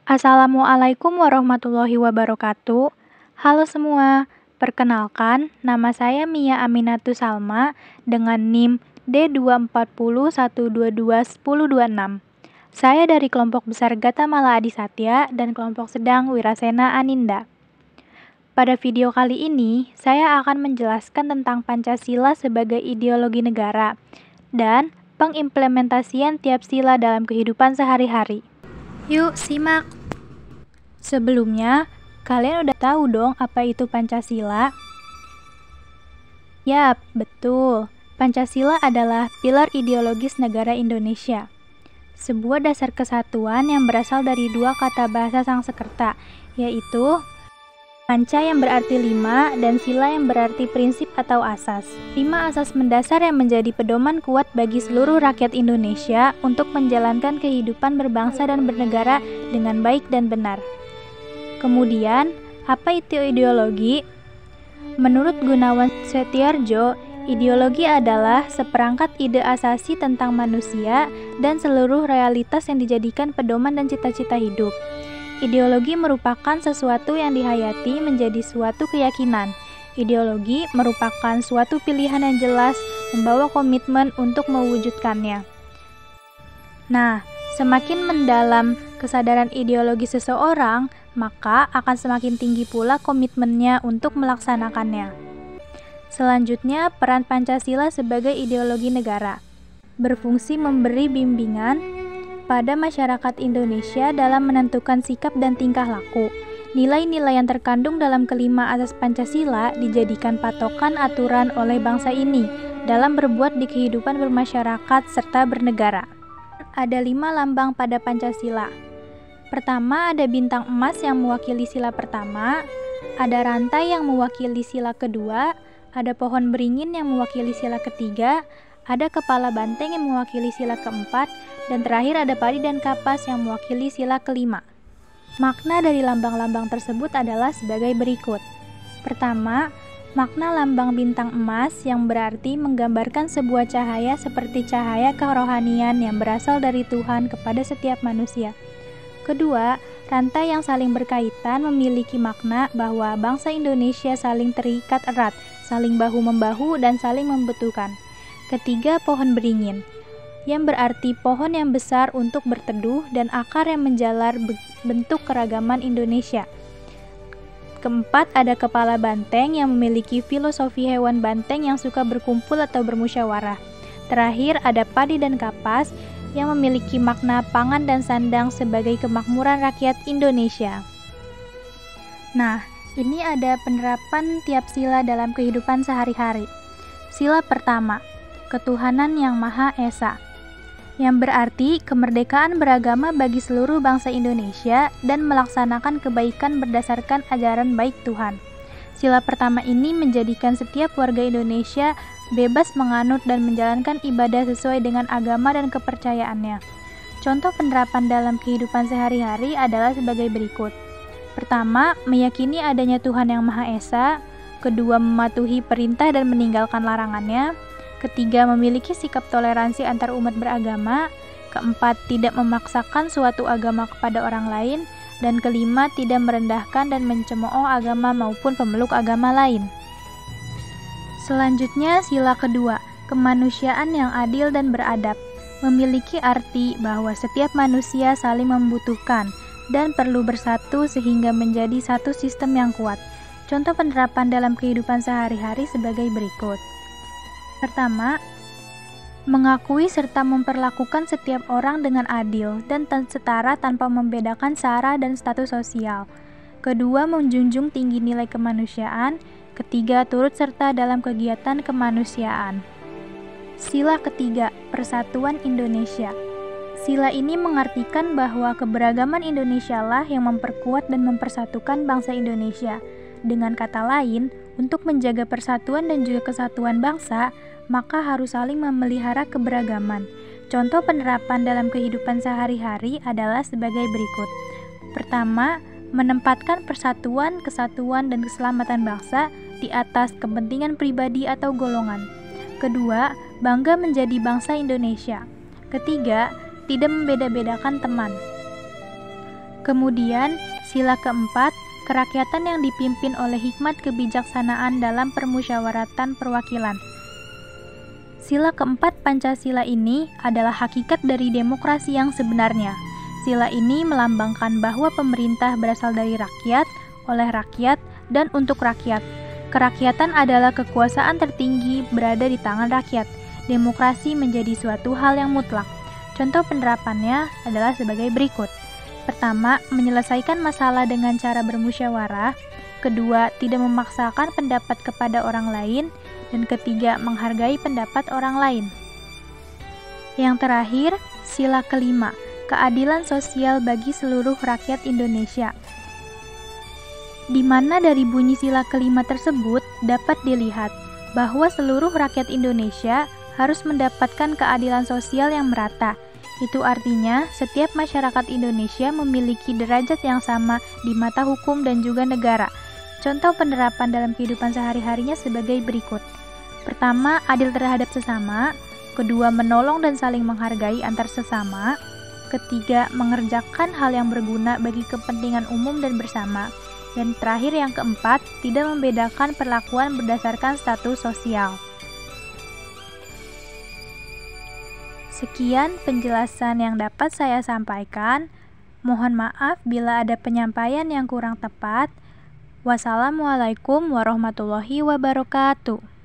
Assalamualaikum warahmatullahi wabarakatuh. Halo semua, perkenalkan nama saya Mia Aminatu Salma dengan NIM D240122126. Saya dari kelompok besar Gatamala Adi Satya dan kelompok sedang Wirasena Aninda. Pada video kali ini, saya akan menjelaskan tentang Pancasila sebagai ideologi negara dan pengimplementasian tiap sila dalam kehidupan sehari-hari. Yuk, simak! Sebelumnya, kalian udah tahu dong apa itu Pancasila? Yap, betul. Pancasila adalah pilar ideologis negara Indonesia. Sebuah dasar kesatuan yang berasal dari dua kata bahasa Sanskerta, yaitu Panca yang berarti 5 dan Sila yang berarti prinsip atau asas. 5 asas mendasar yang menjadi pedoman kuat bagi seluruh rakyat Indonesia untuk menjalankan kehidupan berbangsa dan bernegara dengan baik dan benar. Kemudian, apa itu ideologi? Menurut Gunawan Setiardjo, ideologi adalah seperangkat ide asasi tentang manusia dan seluruh realitas yang dijadikan pedoman dan cita-cita hidup. Ideologi merupakan sesuatu yang dihayati menjadi suatu keyakinan. Ideologi merupakan suatu pilihan yang jelas, membawa komitmen untuk mewujudkannya. Nah, semakin mendalam kesadaran ideologi seseorang, maka akan semakin tinggi pula komitmennya untuk melaksanakannya. Selanjutnya, peran Pancasila sebagai ideologi negara. Berfungsi memberi bimbingan pada masyarakat Indonesia dalam menentukan sikap dan tingkah laku. Nilai-nilai yang terkandung dalam kelima asas Pancasila dijadikan patokan aturan oleh bangsa ini dalam berbuat di kehidupan bermasyarakat serta bernegara. Ada 5 lambang pada Pancasila. Pertama, ada bintang emas yang mewakili sila pertama, ada rantai yang mewakili sila kedua, ada pohon beringin yang mewakili sila ketiga, ada kepala banteng yang mewakili sila keempat, dan terakhir ada padi dan kapas yang mewakili sila kelima. Makna dari lambang-lambang tersebut adalah sebagai berikut. Pertama, makna lambang bintang emas yang berarti menggambarkan sebuah cahaya seperti cahaya kerohanian yang berasal dari Tuhan kepada setiap manusia. Kedua, rantai yang saling berkaitan memiliki makna bahwa bangsa Indonesia saling terikat erat, saling bahu-membahu, dan saling membutuhkan. Ketiga, pohon beringin, yang berarti pohon yang besar untuk berteduh dan akar yang menjalar bentuk keragaman Indonesia. Keempat, ada kepala banteng yang memiliki filosofi hewan banteng yang suka berkumpul atau bermusyawarah. Terakhir, ada padi dan kapas yang memiliki makna pangan dan sandang sebagai kemakmuran rakyat Indonesia. Nah, ini ada penerapan tiap sila dalam kehidupan sehari-hari. Sila pertama, ketuhanan yang Maha Esa, yang berarti kemerdekaan beragama bagi seluruh bangsa Indonesia dan melaksanakan kebaikan berdasarkan ajaran baik Tuhan. Sila pertama ini menjadikan setiap warga Indonesia bebas menganut dan menjalankan ibadah sesuai dengan agama dan kepercayaannya. Contoh penerapan dalam kehidupan sehari-hari adalah sebagai berikut. Pertama, meyakini adanya Tuhan yang Maha Esa. Kedua, mematuhi perintah dan meninggalkan larangannya. Ketiga, memiliki sikap toleransi antar umat beragama. Keempat, tidak memaksakan suatu agama kepada orang lain. Dan kelima, tidak merendahkan dan mencemooh agama maupun pemeluk agama lain. Selanjutnya, sila kedua, kemanusiaan yang adil dan beradab. Memiliki arti bahwa setiap manusia saling membutuhkan dan perlu bersatu sehingga menjadi satu sistem yang kuat. Contoh penerapan dalam kehidupan sehari-hari sebagai berikut. Pertama, mengakui serta memperlakukan setiap orang dengan adil dan setara tanpa membedakan sara dan status sosial. Kedua, menjunjung tinggi nilai kemanusiaan. Ketiga, turut serta dalam kegiatan kemanusiaan. Sila ketiga, persatuan Indonesia. Sila ini mengartikan bahwa keberagaman Indonesia lah yang memperkuat dan mempersatukan bangsa Indonesia. Dengan kata lain, untuk menjaga persatuan dan juga kesatuan bangsa, maka harus saling memelihara keberagaman. Contoh penerapan dalam kehidupan sehari-hari adalah sebagai berikut. Pertama, menempatkan persatuan, kesatuan, dan keselamatan bangsa di atas kepentingan pribadi atau golongan. Kedua, bangga menjadi bangsa Indonesia. Ketiga, tidak membeda-bedakan teman. Kemudian, sila keempat, kerakyatan yang dipimpin oleh hikmat kebijaksanaan dalam permusyawaratan perwakilan. Sila keempat Pancasila ini adalah hakikat dari demokrasi yang sebenarnya. Sila ini melambangkan bahwa pemerintah berasal dari rakyat, oleh rakyat, dan untuk rakyat. Kerakyatan adalah kekuasaan tertinggi berada di tangan rakyat. Demokrasi menjadi suatu hal yang mutlak. Contoh penerapannya adalah sebagai berikut. Pertama, menyelesaikan masalah dengan cara bermusyawarah. Kedua, tidak memaksakan pendapat kepada orang lain. Dan ketiga, menghargai pendapat orang lain. Yang terakhir, sila kelima, keadilan sosial bagi seluruh rakyat Indonesia. Di mana dari bunyi sila kelima tersebut dapat dilihat bahwa seluruh rakyat Indonesia harus mendapatkan keadilan sosial yang merata. Itu artinya setiap masyarakat Indonesia memiliki derajat yang sama di mata hukum dan juga negara. Contoh penerapan dalam kehidupan sehari-harinya sebagai berikut. Pertama, adil terhadap sesama. Kedua, menolong dan saling menghargai antar sesama. Ketiga, mengerjakan hal yang berguna bagi kepentingan umum dan bersama. Dan terakhir yang keempat, tidak membedakan perlakuan berdasarkan status sosial. Sekian penjelasan yang dapat saya sampaikan. Mohon maaf bila ada penyampaian yang kurang tepat. Wassalamualaikum warahmatullahi wabarakatuh.